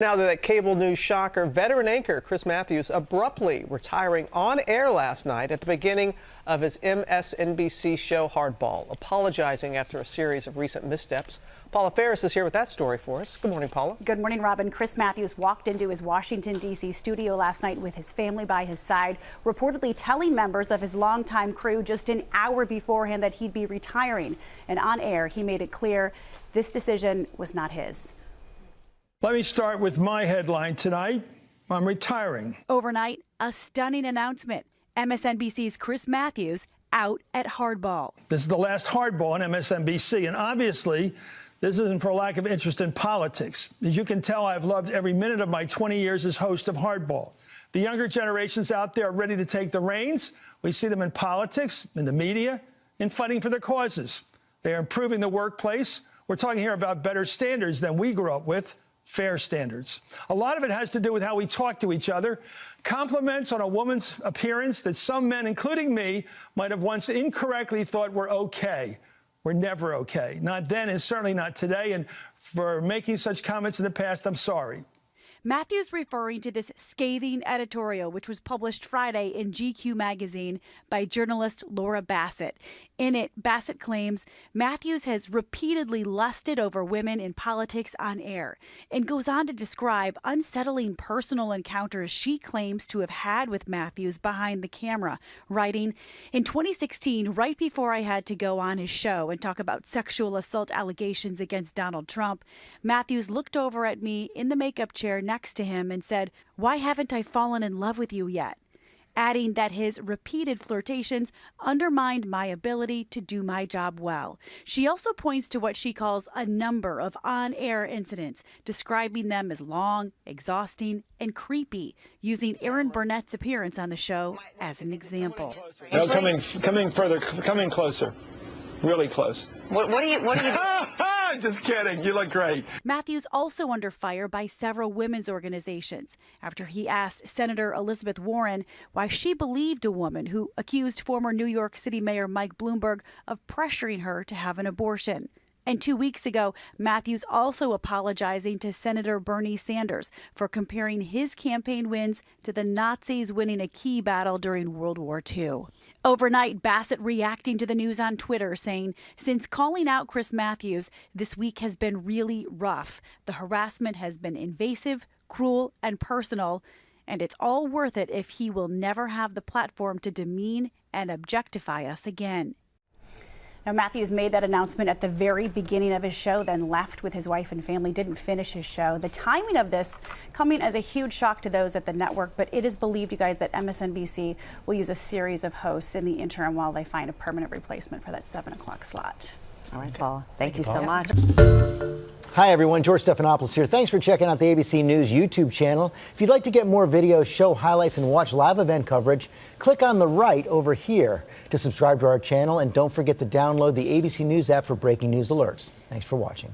Now to that cable news shocker, veteran anchor Chris Mathews abruptly retiring on air last night at the beginning of his MSNBC show Hardball, apologizing after a series of recent missteps. Paula Ferris is here with that story for us. Good morning, Paula. Good morning, Robin. Chris Mathews walked into his Washington, D.C. studio last night with his family by his side, reportedly telling members of his longtime crew just an hour beforehand that he'd be retiring. And on air, he made it clear this decision was not his. Let me start with my headline tonight. I'm retiring. Overnight, a stunning announcement. MSNBC's Chris Mathews out at Hardball. This is the last Hardball on MSNBC, and obviously, this isn't for lack of interest in politics. As you can tell, I've loved every minute of my 20 years as host of Hardball. The younger generations out there are ready to take the reins. We see them in politics, in the media, in fighting for their causes. They are improving the workplace. We're talking here about better standards than we grew up with. Fair standards. A lot of it has to do with how we talk to each other. Compliments on a woman's appearance that some men, including me, might have once incorrectly thought were okay. We're never okay. Not then and certainly not today. And for making such comments in the past, I'm sorry. Mathews referring to this scathing editorial, which was published Friday in GQ magazine by journalist Laura Bassett. In it, Bassett claims Mathews has repeatedly lusted over women in politics on air and goes on to describe unsettling personal encounters she claims to have had with Mathews behind the camera, writing, "In 2016, right before I had to go on his show and talk about sexual assault allegations against Donald Trump, Mathews looked over at me in the makeup chair next to him and said, 'Why haven't I fallen in love with you yet?' Adding that his repeated flirtations undermined my ability to do my job well. She also points to what she calls a number of on-air incidents, describing them as long, exhausting, and creepy, using Aaron Burnett's appearance on the show as an example. No, coming closer. Really close. What do you Just kidding. You look great. Mathews also under fire by several women's organizations after he asked Senator Elizabeth Warren why she believed a woman who accused former New York City Mayor Mike Bloomberg of pressuring her to have an abortion. And 2 weeks ago, Mathews also apologizing to Senator Bernie Sanders for comparing his campaign wins to the Nazis winning a key battle during World War II. Overnight, Bassett reacting to the news on Twitter, saying, "Since calling out Chris Mathews, this week has been really rough. The harassment has been invasive, cruel, and personal, and it's all worth it if he will never have the platform to demean and objectify us again." Now, Mathews made that announcement at the very beginning of his show, then left with his wife and family, didn't finish his show. The timing of this coming as a huge shock to those at the network, but it is believed, you guys, that MSNBC will use a series of hosts in the interim while they find a permanent replacement for that 7 o'clock slot. All right, Paula. Thank you so much. Hi, everyone. George Stephanopoulos here. Thanks for checking out the ABC News YouTube channel. If you'd like to get more videos, show highlights, and watch live event coverage, click on the right over here to subscribe to our channel. And don't forget to download the ABC News app for breaking news alerts. Thanks for watching.